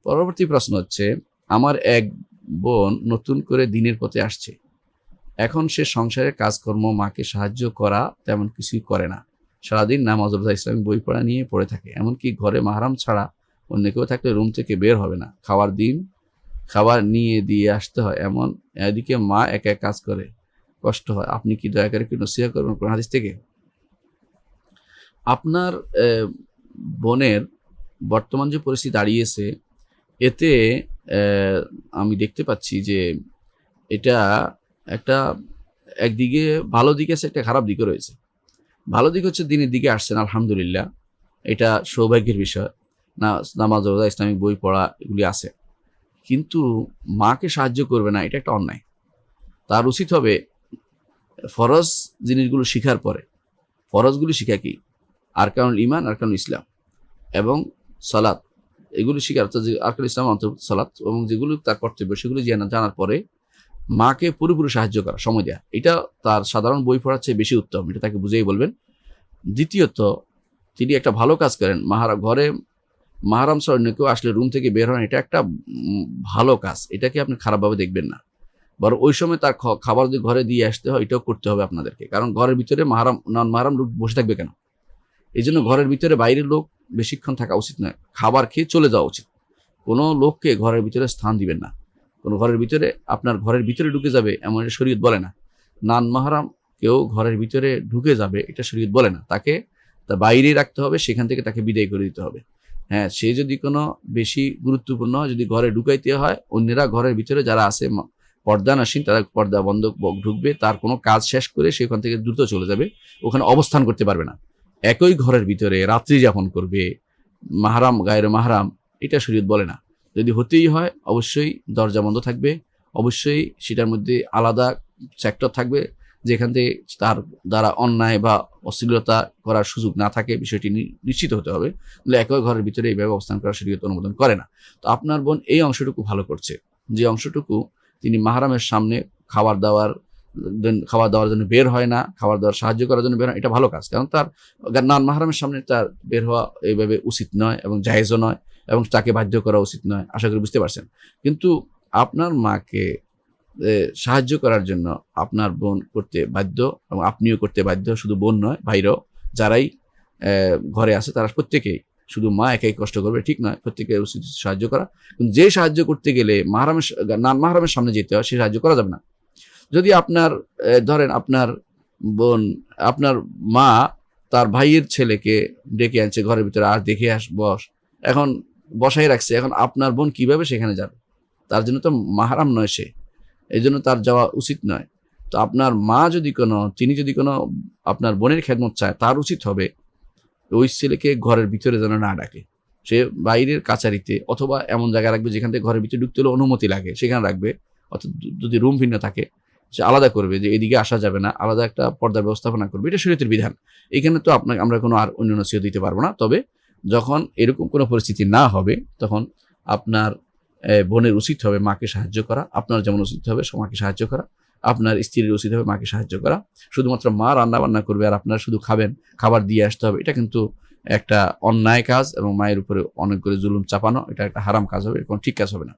পরবর্তী প্রশ্ন হচ্ছে, আমার এক বোন নতুন করে দিনের পথে আসছে। এখন সে সংসারের কাজকর্ম, মাকে সাহায্য করা তেমন কিছুই করে না। সারাদিন নামাজ রোজা ইসলামিক বই পড়া নিয়ে পড়ে থাকে। এমনকি ঘরে মাহরাম ছাড়া অন্য কেউ থাকলে রুম থেকে বের হবে না। খাবার নিয়ে দিয়ে আসতে হয়। এদিকে মা একা কাজ করে, কষ্ট হয়। আপনি কি দয়া করে কি নসিহত করবেন কোরআন হাদিস থেকে? আপনার বোনের বর্তমান যে পরিস্থিতি দাঁড়িয়েছে, এতে আমি দেখতে পাচ্ছি যে এটা একটা একদিকে ভালো দিক আছে, একটা খারাপ দিকও রয়েছে। ভালো দিক হচ্ছে দিনের দিকে আসছেন, আলহামদুলিল্লাহ, এটা সৌভাগ্যের বিষয়। নামাজ রোজা ইসলামিক বই পড়া এগুলি আছে, কিন্তু মাকে সাহায্য করবে না, এটা একটা অন্যায়। তার উচিত হবে ফরজ জিনিসগুলো শিখার পরে, ফরজগুলি শিখা কি, আরকানুল ঈমান, আরকানুল ইসলাম এবং সালাত, এগুলো শিখার, আরকানুল ইসলাম অন্তর্ভুক্ত সালাত, এবং যেগুলো তার কর্তব্য সেগুলো জানার পরে মাকে পুরোপুরি সাহায্য করা, সময় দেওয়া, এটা তার সাধারণ বই পড়ার চেয়ে বেশি উত্তম। এটা তাকে বুঝেই বলবেন। দ্বিতীয়ত, তিনি একটা ভালো কাজ করেন, ঘরে মাহরাম ছাড়া অন্য কেউ আসলে রুম থেকে বের হন, এটা একটা ভালো কাজ। এটাকে আপনি খারাপভাবে দেখবেন না, বরং ওই সময় তার খাবার যদি ঘরে দিয়ে আসতে হয়, এটাও করতে হবে আপনাদেরকে। কারণ ঘরের ভিতরে নন মাহরাম লোক বসে থাকবে কেন? এই জন্য ঘরের ভিতরে বাইরের লোক বেশিক্ষণ থাকা উচিত নয়, খাবার খেয়ে চলে যাওয়া উচিত। কোনো লোককে ঘরের ভিতরে স্থান দিবেন না। কোনো ঘরের ভিতরে, আপনার ঘরের ভিতরে ঢুকে যাবে এমন এটা শরীয়ত বলে না। নান মাহরাম কেউ ঘরের ভিতরে ঢুকে যাবে এটা শরীয়ত বলে না। তাকে তা বাইরেই রাখতে হবে, সেখান থেকে তাকে বিদায় করে দিতে হবে। হ্যাঁ, সে যদি কোনো বেশি গুরুত্বপূর্ণ যদি ঘরে ঢুকাইতে হয়, অন্যেরা ঘরের ভিতরে যারা আছে পর্দানাসীন, তারা পর্দা বন্ধ ঢুকবে, তার কোনো কাজ শেষ করে সে ওখান থেকে দ্রুত চলে যাবে, ওখানে অবস্থান করতে পারবে না। একই ঘরের ভিতরে রাত্রি যাপন করবে মাহরাম গায়ের মাহরাম, এটা শরীয়ত বলে না। যদি হতেই হয় অবশ্যই দরজা বন্ধ থাকবে, অবশ্যই সেটার মধ্যে আলাদা সেক্টর থাকবে যেখান থেকে তার দ্বারা অন্যায় বা অশ্লীলতা করার সুযোগ না থাকে, বিষয়টি নিশ্চিত হতে হবে। একই ঘরের ভিতরে এইভাবে অবস্থান করার শরীয়ত অনুমোদন করে না। তো আপনার বোন এই অংশটুকু ভালো করছে, যে অংশটুকু তিনি মাহরামের সামনে খাবার দেওয়ার জন্য বের হয় না, খাবার দেওয়ার সাহায্য করার জন্য বের হয়, এটা ভালো কাজ। কারণ তার নান মাহরামের সামনে তার বের হওয়া এইভাবে উচিত নয় এবং জায়েজও নয়, এবং তাকে বাধ্য করা উচিত নয়। আশা করি বুঝতে পারছেন। কিন্তু আপনার মাকে সাহায্য করার জন্য আপনার বোন করতে বাধ্য, এবং আপনিও করতে বাধ্য। শুধু বোন নয়, ভাইরাও যারাই ঘরে আছে তারা প্রত্যেকেই, শুধু মা একাই কষ্ট করবে ঠিক নয়, প্রত্যেকে উচিত সাহায্য করা। কিন্তু যে সাহায্য করতে গেলে নান মাহরামের সামনে যেতে হয়, সে সাহায্য করা যাবে না। যদি আপনার ধরেন আপনার বোন, আপনার মা তার ভাইয়ের ছেলেকে ডেকে আনছে ঘরের ভিতরে, আর দেখে বস, এখন বসাই রাখছে, এখন আপনার বোন কিভাবে সেখানে যাবে? তার জন্য তো মাহরাম নয় সে, এই জন্য তার যাওয়া উচিত নয়। তো আপনার মা তিনি যদি কোনো আপনার বোনের খেদমত চায়, তার উচিত হবে ওই ছেলেকে ঘরের ভিতরে যেন না ডাকে, সে বাইরের কাছারিতে অথবা এমন জায়গায় রাখবে যেখান থেকে ঘরের ভিতরে ঢুকতে হলে অনুমতি লাগে, সেখানে রাখবে। অর্থাৎ যদি রুম ভিন্ন থাকে, সে আলাদা করবে যে এদিকে আসা যাবে না, আলাদা একটা পর্দার ব্যবস্থাপনা করবে। এটা শরীয়তের বিধান। এখানে তো আমরা কোনো আর অন্য নসিহত দিতে পারবো না। তবে যখন এরকম কোনো পরিস্থিতি না হবে, তখন আপনার বোনের উচিত হবে মাকে সাহায্য করা। আপনার যেমন উচিত হবে মাকে সাহায্য করা, আপনার স্ত্রীর উচিত হবে মাকে সাহায্য করা। শুধুমাত্র মা রান্না বান্না করবে আর আপনারা শুধু খাবেন, খাবার দিয়ে আসতে হবে, এটা কিন্তু একটা অন্যায় কাজ, এবং মায়ের উপরে অনেক করে জুলুম চাপানো, এটা একটা হারাম কাজ হবে, এরকম ঠিক কাজ হবে না।